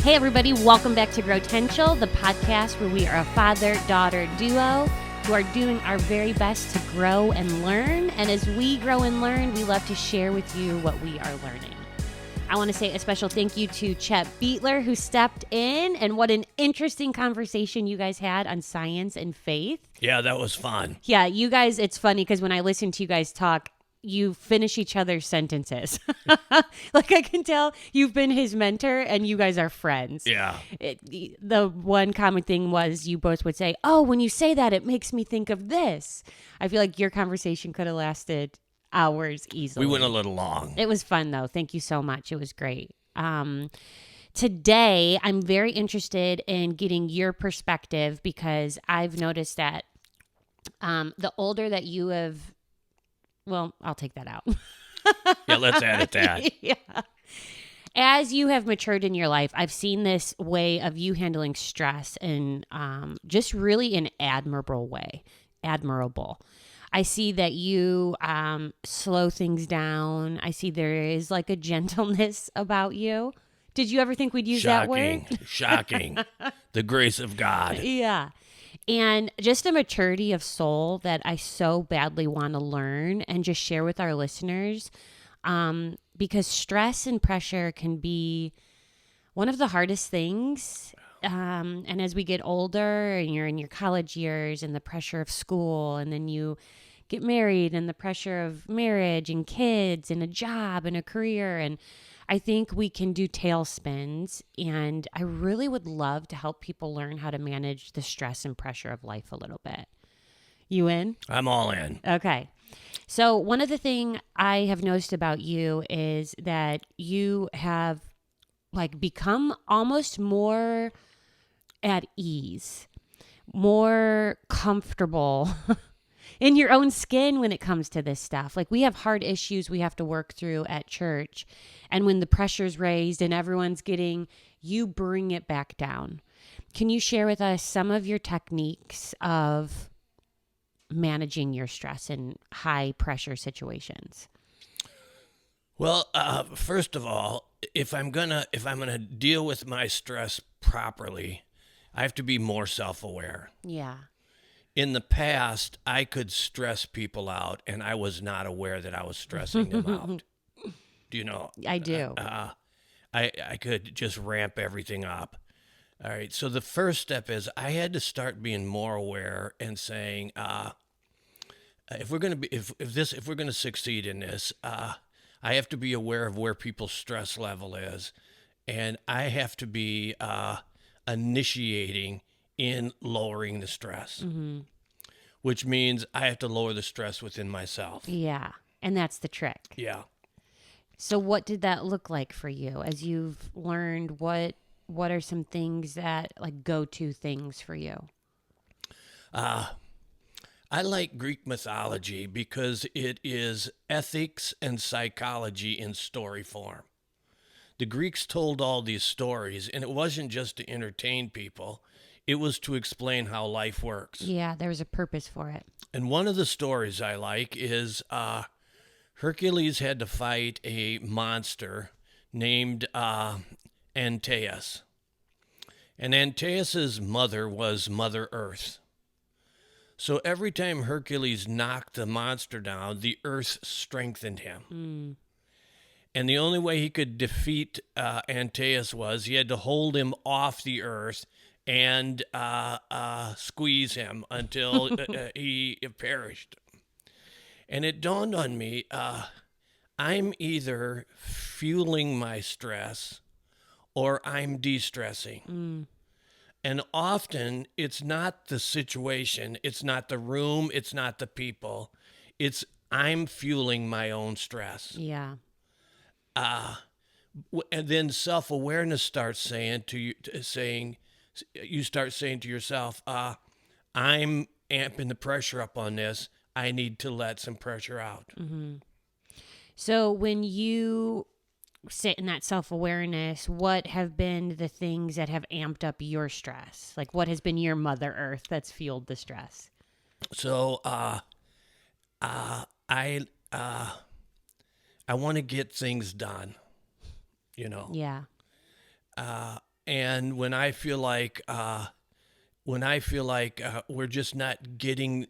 Hey, everybody, welcome back to Growtential, the podcast where we are a father-daughter duo who are doing our very best to grow and learn. And as we grow and learn, we love to share with you what we are learning. I want to say a special thank you to Chet Beatler, who stepped in, and what an interesting conversation you guys had on science and faith. Yeah, that was fun. Yeah, you guys, it's funny because when I listen to you guys talk, you finish each other's sentences. Like I can tell you've been his mentor and you guys are friends. Yeah. The one common thing was you both would say, oh, when you say that, it makes me think of this. I feel like your conversation could have lasted hours easily. We went a little long. It was fun, though. Thank you so much. It was great. Today, I'm very interested in getting your perspective because I've noticed that the older that you have, well, I'll take that out. Yeah, let's edit that. Yeah. As you have matured in your life, I've seen this way of you handling stress in just really an admirable way. Admirable. I see that you slow things down. I see there is like a gentleness about you. Did you ever think we'd use that word? Shocking. The grace of God. Yeah. And just a maturity of soul that I so badly want to learn and just share with our listeners. Because stress and pressure can be one of the hardest things. And as we get older and you're in your college years and the pressure of school, and then you get married and the pressure of marriage and kids and a job and a career, and I think we can do tailspins, and I really would love to help people learn how to manage the stress and pressure of life a little bit. You in? I'm all in. Okay. So one of the things I have noticed about you is that you have like become almost more at ease, more comfortable in your own skin when it comes to this stuff. Like we have hard issues we have to work through at church. And when the pressure's raised and everyone's you bring it back down. Can you share with us some of your techniques of managing your stress in high pressure situations? Well, first of all, if I'm gonna deal with my stress properly, I have to be more self-aware. Yeah. In the past, I could stress people out, and I was not aware that I was stressing them out. Do you know? I do. I could just ramp everything up. All right. So the first step is I had to start being more aware and saying, if we're gonna succeed in this, I have to be aware of where people's stress level is, and I have to be initiating in lowering the stress, which means I have to lower the stress within myself. Yeah. And that's the trick. Yeah. So what did that look like for you as you've learned? What are some things that like go-to things for you? I like Greek mythology because it is ethics and psychology in story form. The Greeks told all these stories, and it wasn't just to entertain people. It was to explain how life works. Yeah, there was a purpose for it. And one of the stories I like is Hercules had to fight a monster named Antaeus. And Antaeus's mother was Mother Earth. So every time Hercules knocked the monster down, the earth strengthened him. And the only way he could defeat Antaeus was he had to hold him off the earth and squeeze him until he perished. And it dawned on me, I'm either fueling my stress or I'm de-stressing. And often it's not the situation, it's not the room, it's not the people. It's I'm fueling my own stress. Yeah. And then self-awareness starts saying to you, you start saying to yourself, I'm amping the pressure up on this. I need to let some pressure out. So when you sit in that self-awareness, what have been the things that have amped up your stress? Like what has been your Mother Earth that's fueled the stress? So I want to get things done, you know. Yeah. And when I feel like we're just not getting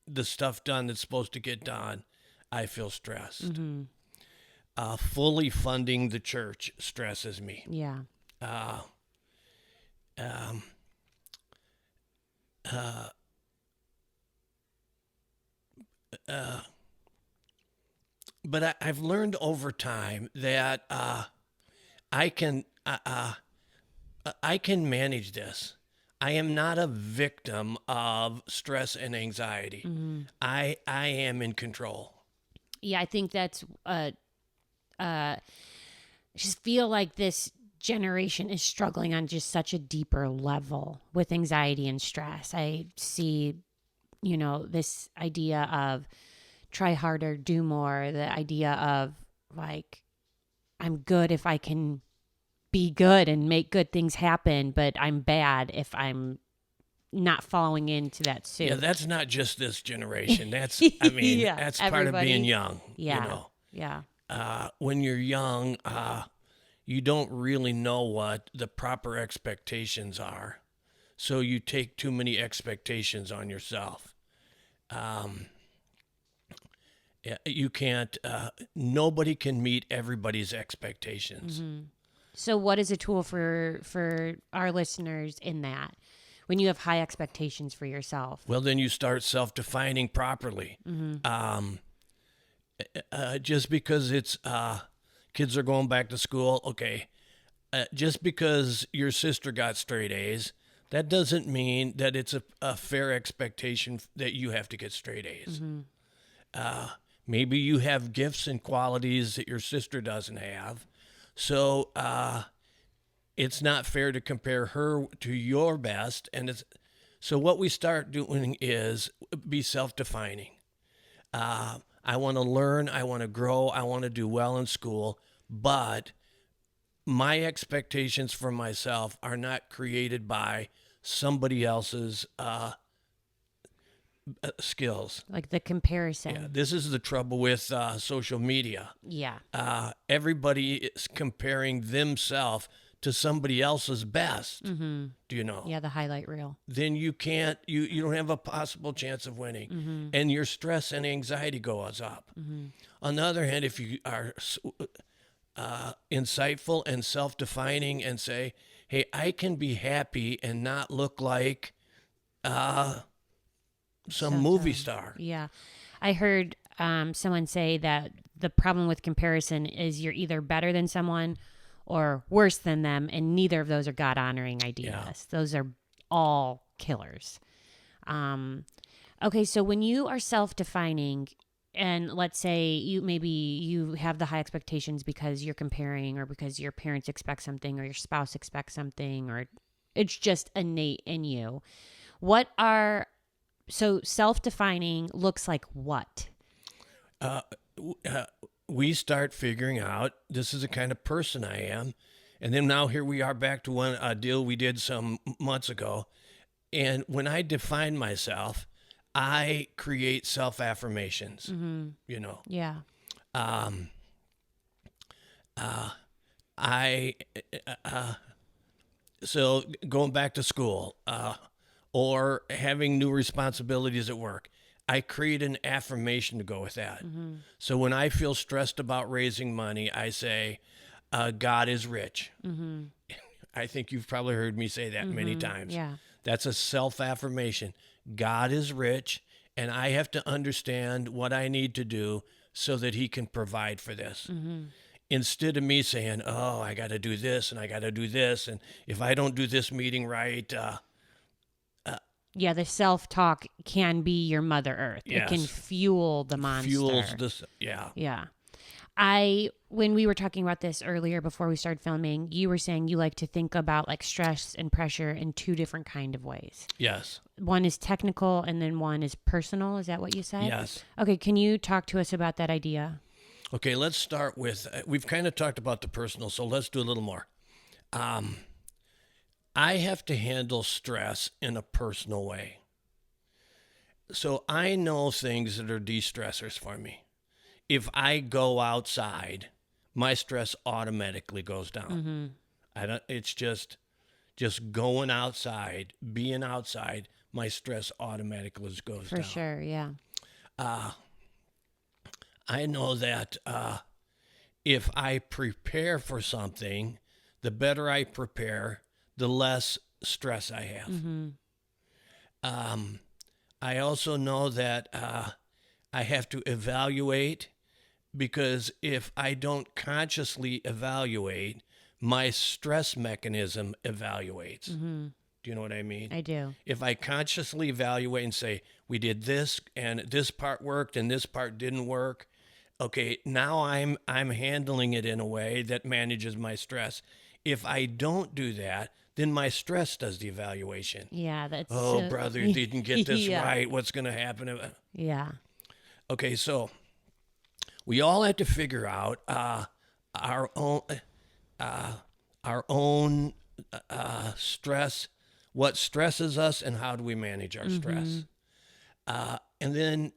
the stuff done that's supposed to get done, I feel stressed. Fully funding the church stresses me. Yeah. Um, uh, but I've learned over time that I can I can manage this. I am not a victim of stress and anxiety. I am in control. Yeah, I think that's just feel like this generation is struggling on just such a deeper level with anxiety and stress. I see, this idea of try harder, do more, the idea of like, I'm good if I can be good and make good things happen, but I'm bad if I'm not following into that suit. Yeah, that's not just this generation. That's that's part of being young. Yeah. Yeah. When you're young, you don't really know what the proper expectations are. So you take too many expectations on yourself. You can't, nobody can meet everybody's expectations. So what is a tool for our listeners in that? When you have high expectations for yourself? Well, then you start self-defining properly. Just because it's kids are going back to school, okay. Just because your sister got straight A's, that doesn't mean that it's a fair expectation that you have to get straight A's. Maybe you have gifts and qualities that your sister doesn't have. So it's not fair to compare her to your best. So what we start doing is be self-defining. I want to learn, I want to grow, I want to do well in school, but my expectations for myself are not created by somebody else's skills. Like the comparison. Yeah, this is the trouble with social media. Yeah. Everybody is comparing themselves to somebody else's best. Do you know? Yeah, the highlight reel. Then you can't. You don't have a possible chance of winning, and your stress and anxiety goes up. On the other hand, if you are insightful and self-defining and say, "Hey, I can be happy and not look like some movie star." Yeah. I heard someone say that the problem with comparison is you're either better than someone or worse than them, and neither of those are God-honoring ideas. Yeah. Those are all killers. Okay, so when you are self-defining, and let's say you have the high expectations because you're comparing, or because your parents expect something, or your spouse expects something, or it's just innate in you. So self-defining looks like what? We start figuring out this is the kind of person I am. And then now here we are back to a deal we did some months ago. And when I define myself, I create self-affirmations, Yeah. So going back to school, or having new responsibilities at work, I create an affirmation to go with that. So when I feel stressed about raising money, I say, God is rich. I think you've probably heard me say that many times. Yeah. That's a self-affirmation. God is rich, and I have to understand what I need to do so that he can provide for this. Instead of me saying, oh, I got to do this and I got to do this, and if I don't do this meeting right, yeah, the self-talk can be your Mother Earth. Yes. It can fuel the monster. Fuels this, yeah. Yeah. When we were talking about this earlier before we started filming, you were saying you like to think about like stress and pressure in two different kind of ways. Yes. One is technical and then one is personal. Is that what you said? Yes. Okay. Can you talk to us about that idea? Okay, let's start with, we've kind of talked about the personal, so let's do a little more. I have to handle stress in a personal way. So I know things that are de-stressors for me. If I go outside, my stress automatically goes down. It's just just going outside, being outside, my stress automatically goes For down. sure. Yeah. I know that if I prepare for something, the better I prepare, the less stress I have. I also know that I have to evaluate, because if I don't consciously evaluate, my stress mechanism evaluates. Do you know what I mean? I do. If I consciously evaluate and say, we did this and this part worked and this part didn't work, okay, now I'm handling it in a way that manages my stress. If I don't do that, then my stress does the evaluation. Yeah. That's. Oh, brother, didn't get this Yeah. right. What's going to happen? Yeah. Okay, so we all have to figure out our own stress, what stresses us, and how do we manage our stress. And then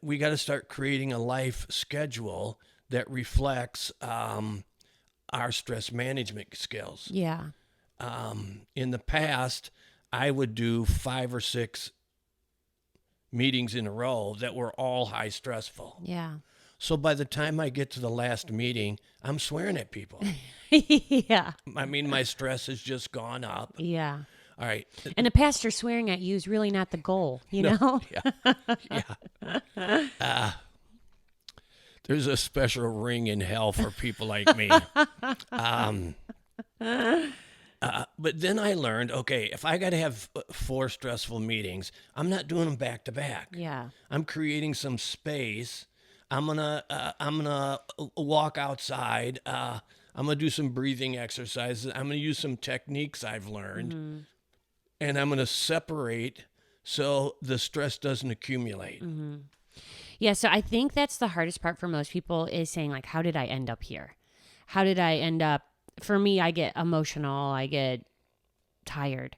we got to start creating a life schedule that reflects our stress management skills. Yeah. In the past, I would do 5 or 6 meetings in a row that were all high stressful. Yeah. So by the time I get to the last meeting, I'm swearing at people. Yeah. I mean, my stress has just gone up. Yeah. All right. And a pastor swearing at you is really not the goal, you know? Yeah. There's a special ring in hell for people like me. But then I learned, okay, if I got to have 4 stressful meetings, I'm not doing them back to back. Yeah. I'm creating some space. I'm gonna walk outside. I'm gonna do some breathing exercises. I'm gonna use some techniques I've learned, and I'm gonna separate so the stress doesn't accumulate. Yeah, so I think that's the hardest part for most people is saying, like, how did I end up here? How did I end up? For me, I get emotional. I get tired.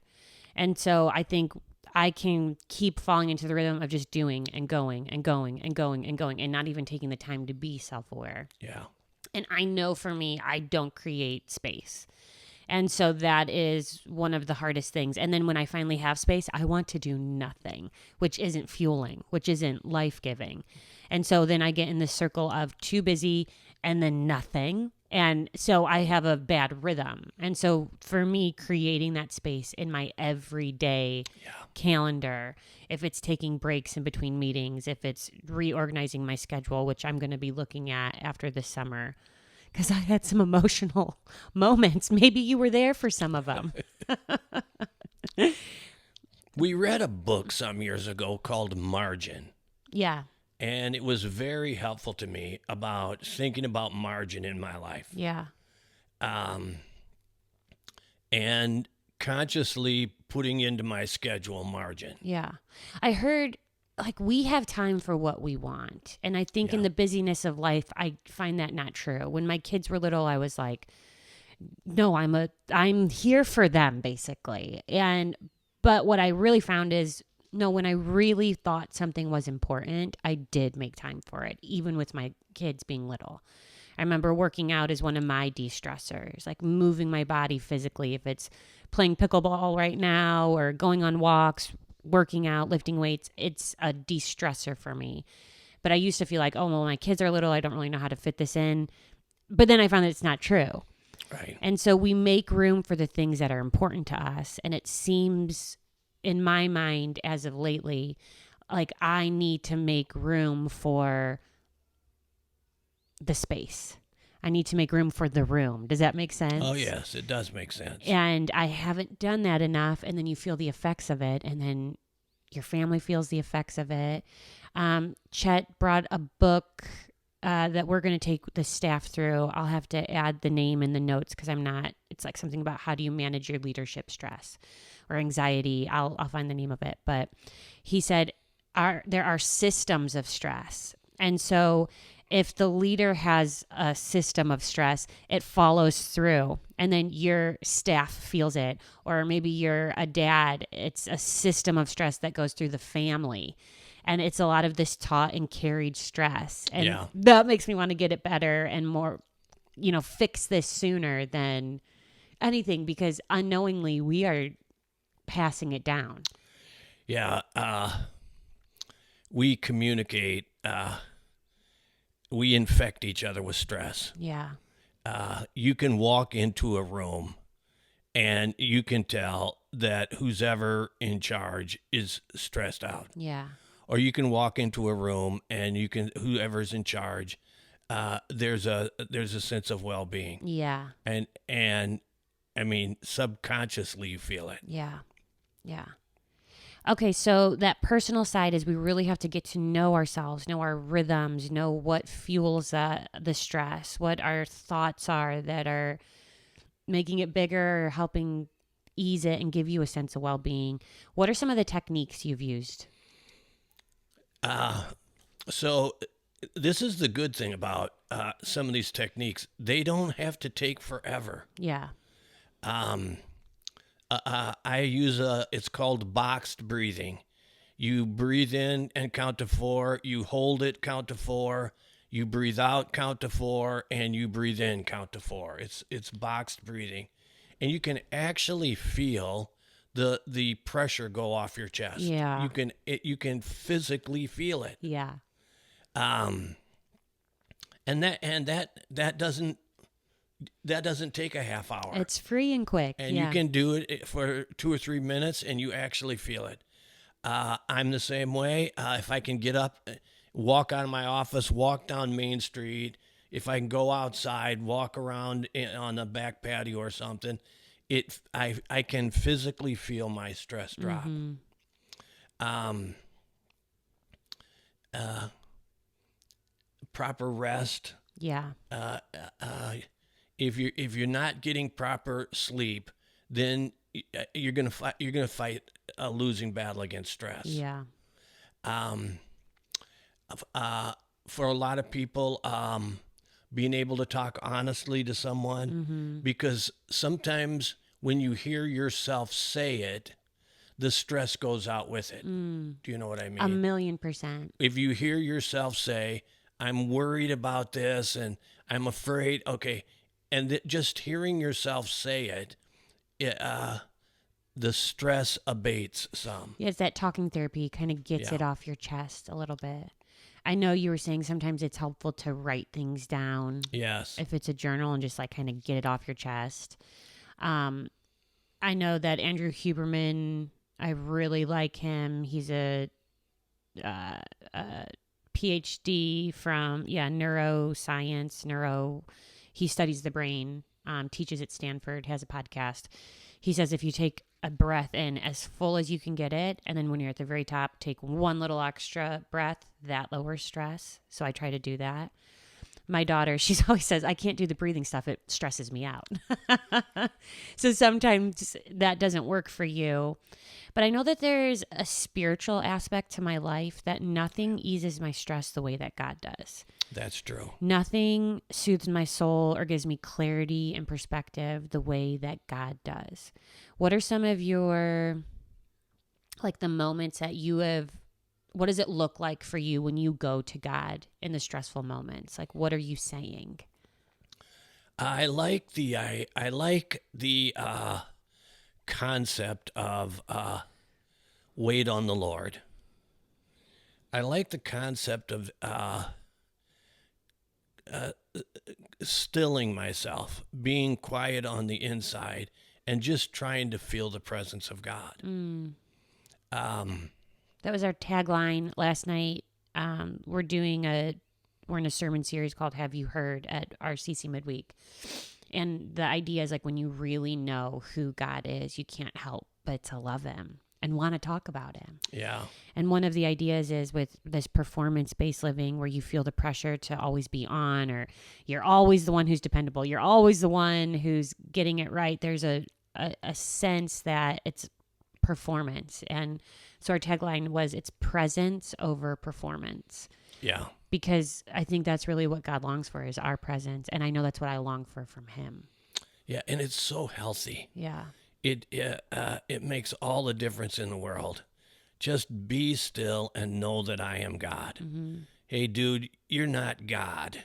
And so I think I can keep falling into the rhythm of just doing and going and going and going and going and not even taking the time to be self-aware. Yeah. And I know for me, I don't create space. And so that is one of the hardest things. And then when I finally have space, I want to do nothing, which isn't fueling, which isn't life-giving. And so then I get in this circle of too busy and then nothing. And so I have a bad rhythm. And so for me, creating that space in my everyday calendar, if it's taking breaks in between meetings, if it's reorganizing my schedule, which I'm going to be looking at after this summer, because I had some emotional moments. Maybe you were there for some of them. We read a book some years ago called Margin. Yeah. And it was very helpful to me about thinking about margin in my life. Yeah. And consciously putting into my schedule margin. Yeah. I heard, like, we have time for what we want. And I think in the busyness of life, I find that not true. When my kids were little, I was like, no, I'm here for them, basically. But what I really found is, no, when I really thought something was important, I did make time for it, even with my kids being little. I remember working out as one of my de-stressors, like moving my body physically. If it's playing pickleball right now or going on walks, working out, lifting weights, it's a de-stressor for me. But I used to feel like, oh, well, my kids are little, I don't really know how to fit this in. But then I found that it's not true. Right. And so we make room for the things that are important to us. And it seems, in my mind, as of lately, like I need to make room for the space. I need to make room for the room. Does that make sense? Oh, yes, it does make sense. And I haven't done that enough. And then you feel the effects of it. And then your family feels the effects of it. Chet brought a book that we're going to take the staff through. I'll have to add the name in the notes because it's like something about how do you manage your leadership stress or anxiety. I'll find the name of it. But he said there are systems of stress. And so if the leader has a system of stress, it follows through and then your staff feels it. Or maybe you're a dad, it's a system of stress that goes through the family. And it's a lot of this taught and carried stress. And that makes me want to get it better and more, fix this sooner than anything, because unknowingly we are passing it down. Yeah. We communicate. We infect each other with stress. Yeah. You can walk into a room and you can tell that who's ever in charge is stressed out. Yeah. Or you can walk into a room and whoever's in charge, there's a sense of well-being. Yeah. And I mean, subconsciously you feel it. Yeah. Yeah. Okay, so that personal side is we really have to get to know ourselves, know our rhythms, know what fuels the stress, what our thoughts are that are making it bigger or helping ease it and give you a sense of well-being. What are some of the techniques you've used? So this is the good thing about some of these techniques. They don't have to take forever. Yeah. I use it's called boxed breathing. You breathe in and count to 4. You hold it, count to 4. You breathe out, count to 4, and you breathe in, count to 4. It's boxed breathing, and you can actually feel the pressure go off your chest. Yeah. You can physically feel it. Yeah. And that doesn't take a half hour. It's free and quick. And yeah. you can do it for 2 or 3 minutes, and you actually feel it. I'm the same way. If I can get up, walk out of my office, walk down Main Street, if I can go outside, walk around on the back patio or something, I can physically feel my stress drop. Proper rest. Yeah. If you're not getting proper sleep, then you're gonna fight a losing battle against stress. Yeah. For a lot of people, being able to talk honestly to someone, because sometimes when you hear yourself say it, the stress goes out with it. Do you know what I mean? 1,000,000%. If you hear yourself say, "I'm worried about this and I'm afraid," okay, and just hearing yourself say it, the stress abates some. Yeah, it's that talking therapy kind of gets it off your chest a little bit. I know you were saying sometimes it's helpful to write things down. Yes. If it's a journal and just like kind of get it off your chest. I know that Andrew Huberman, I really like him. He's a PhD from neuroscience, he studies the brain, teaches at Stanford, has a podcast. He says if you take a breath in as full as you can get it, and then when you're at the very top, take one little extra breath, that lowers stress. So I try to do that. My daughter, she always says, I can't do the breathing stuff. It stresses me out. So sometimes that doesn't work for you. But I know that there's a spiritual aspect to my life that nothing eases my stress the way that God does. That's true. Nothing soothes my soul or gives me clarity and perspective the way that God does. What are some of your, like the moments that you have, what does it look like for you when you go to God in the stressful moments? Like, what are you saying? I like the concept of wait on the Lord. I like the concept of stilling myself, being quiet on the inside, and just trying to feel the presence of God. That was our tagline last night. We're in a sermon series called Have You Heard at RCC Midweek. And the idea is like when you really know who God is, you can't help but to love him and want to talk about him. Yeah. And one of the ideas is with this performance-based living where you feel the pressure to always be on, or you're always the one who's dependable. You're always the one who's getting it right. There's a sense that it's performance. And so our tagline was it's presence over performance. Yeah. Because I think that's really what God longs for is our presence. And I know that's what I long for from him. Yeah. And it's so healthy. Yeah. It makes all the difference in the world. Just be still and know that I am God. Mm-hmm. Hey, dude, you're not God.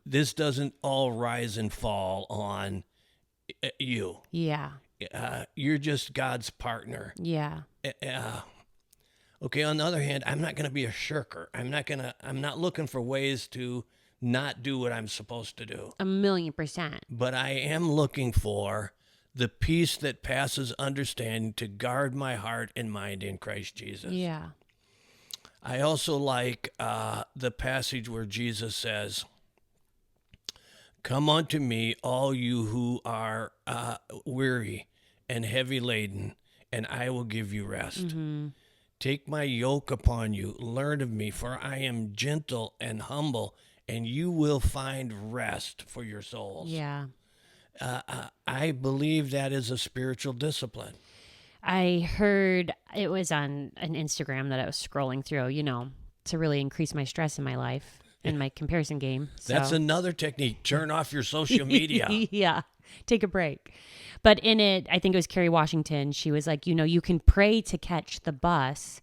This doesn't all rise and fall on you. Yeah. You're just God's partner. Yeah. Okay, on the other hand, I'm not going to be a shirker. I'm not looking for ways to not do what I'm supposed to do. 1,000,000%. But I am looking for the peace that passes understanding to guard my heart and mind in Christ Jesus. Yeah. I also like the passage where Jesus says, "Come unto me, all you who are weary and heavy laden, and I will give you rest. Mm-hmm. Take my yoke upon you, learn of me, for I am gentle and humble, and you will find rest for your souls." Yeah. I believe that is a spiritual discipline. I heard it was on an Instagram that I was scrolling through, to really increase my stress in my life and my comparison game. So. That's another technique. Turn off your social media. Yeah. Take a break. But in it, I think it was Kerry Washington. She was like, you can pray to catch the bus,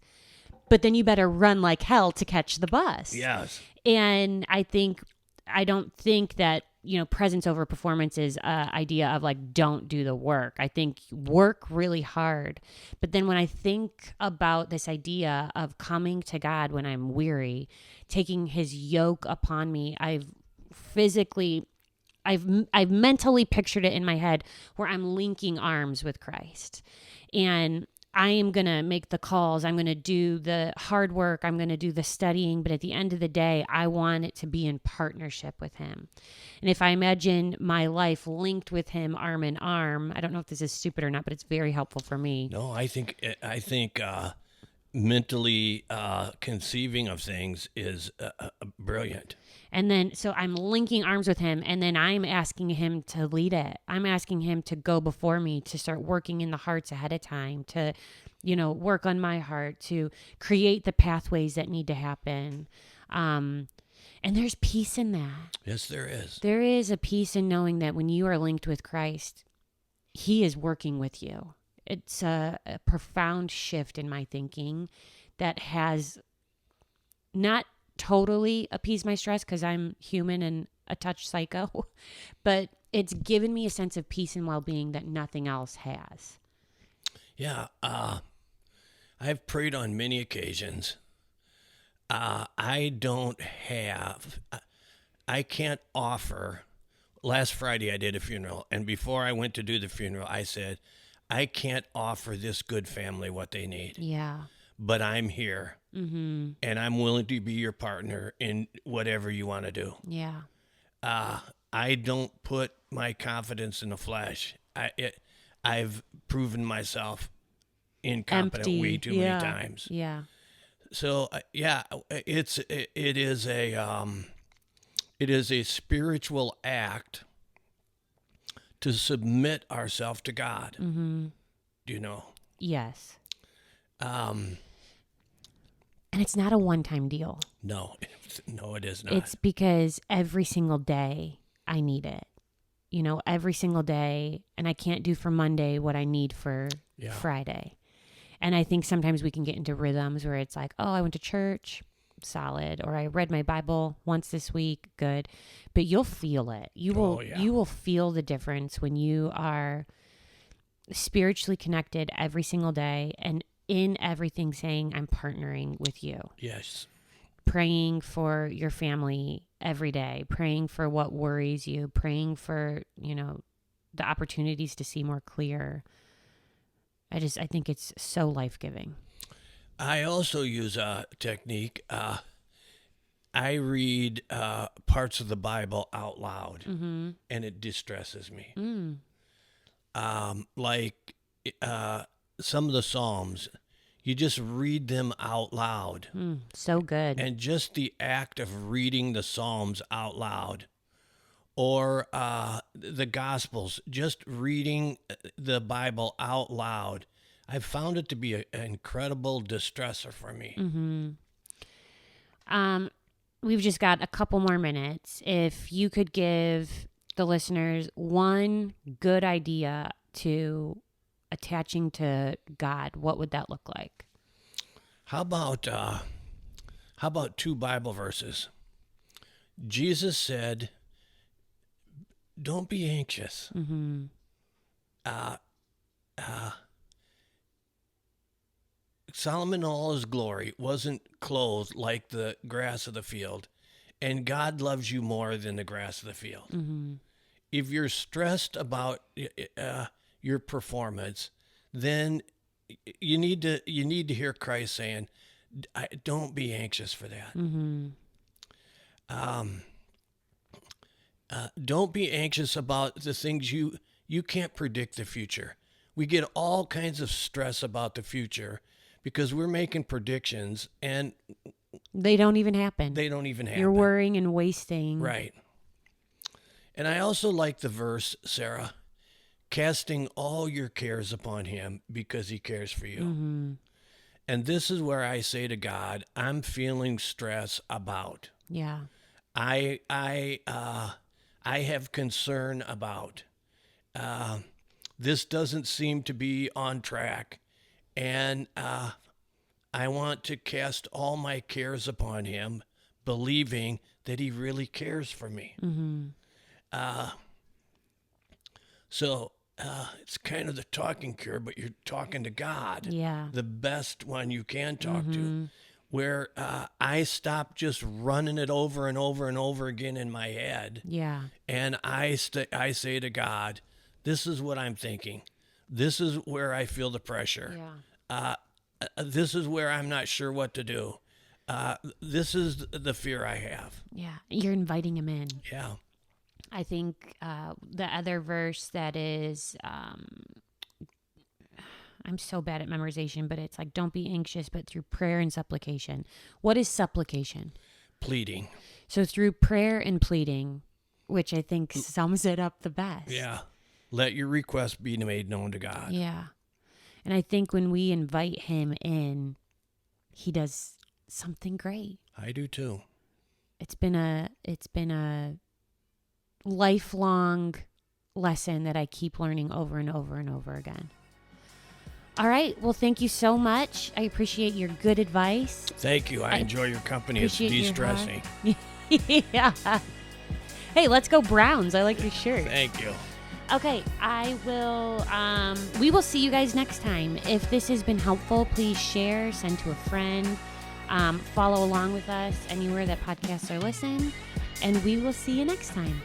but then you better run like hell to catch the bus. Yes. And I don't think that, presence over performance is an idea of like, don't do the work. I think work really hard. But then when I think about this idea of coming to God when I'm weary, taking his yoke upon me, I've mentally pictured it in my head where I'm linking arms with Christ. And I am going to make the calls. I'm going to do the hard work. I'm going to do the studying. But at the end of the day, I want it to be in partnership with him. And if I imagine my life linked with him arm in arm, I don't know if this is stupid or not, but it's very helpful for me. No, I think mentally conceiving of things is brilliant. And then, so I'm linking arms with him, and then I'm asking him to lead it. I'm asking him to go before me, to start working in the hearts ahead of time, to, work on my heart, to create the pathways that need to happen. And there's peace in that. Yes, there is. There is a peace in knowing that when you are linked with Christ, he is working with you. It's a profound shift in my thinking that has not totally appeased my stress, because I'm human and a touch psycho, but it's given me a sense of peace and well-being that nothing else has. Yeah. I've prayed on many occasions. I can't offer. Last Friday I did a funeral, and before I went to do the funeral, I said, I can't offer this good family what they need. Yeah. But I'm here, Mm-hmm. and I'm willing to be your partner in whatever you want to do. Yeah. I don't put my confidence in the flesh. I've proven myself incompetent Empty. way too many times. Yeah. So it is a spiritual act to submit ourselves to God. Mm-hmm. Do you know? Yes. And it's not a one-time deal. No, it is not. It's because every single day I need it. Every single day, and I can't do for Monday what I need for Friday. And I think sometimes we can get into rhythms where it's like, oh, I went to church, solid, or I read my Bible once this week, good. But you'll feel it. You will feel the difference when you are spiritually connected every single day, and in everything saying, I'm partnering with you. Yes. Praying for your family every day, praying for what worries you, praying for, the opportunities to see more clear. I think it's so life-giving. I also use a technique. I read parts of the Bible out loud, Mm-hmm. and it distresses me. Mm. Some of the Psalms, you just read them out loud. So good. And just the act of reading the Psalms out loud, or the Gospels, just reading the Bible out loud, I've found it to be an incredible distressor for me. Mm-hmm. We've just got a couple more minutes. If you could give the listeners one good idea to attaching to God, what would that look like? How about two Bible verses? Jesus said, "Don't be anxious. Mm-hmm. Solomon, in all his glory, wasn't clothed like the grass of the field, and God loves you more than the grass of the field. Mm-hmm. If you're stressed about your performance, then you need to hear Christ saying, "Don't be anxious for that. Mm-hmm. Don't be anxious about the things you can't predict the future. We get all kinds of stress about the future because we're making predictions and They don't even happen. they don't even happen. You're worrying and wasting. Right. And I also like the verse, Sarah, casting all your cares upon him because he cares for you. Mm-hmm. And this is where I say to God, I'm feeling stress about. Yeah. I have concern about. This doesn't seem to be on track. And I want to cast all my cares upon him, believing that he really cares for me. Mm-hmm. So it's kind of the talking cure, but you're talking to God, Yeah. the best one you can talk to, where I stop just running it over and over and over again in my head. Yeah. And I say to God, this is what I'm thinking. This is where I feel the pressure. Yeah. This is where I'm not sure what to do. This is the fear I have. Yeah. You're inviting him in. Yeah. I think the other verse that is, I'm so bad at memorization, but it's like, don't be anxious, but through prayer and supplication. What is supplication? Pleading. So through prayer and pleading, which I think sums it up the best. Yeah. Let your request be made known to God. Yeah. And I think when we invite him in, he does something great. I do too. It's been a lifelong lesson that I keep learning over and over and over again. All right. Well, thank you so much. I appreciate your good advice. Thank you. I enjoy your company. It's appreciate your de-stressing. Yeah. Hey, let's go Browns. I like your shirt. Thank you. Okay, we will see you guys next time. If this has been helpful, please share, send to a friend, follow along with us anywhere that podcasts are listened, and we will see you next time.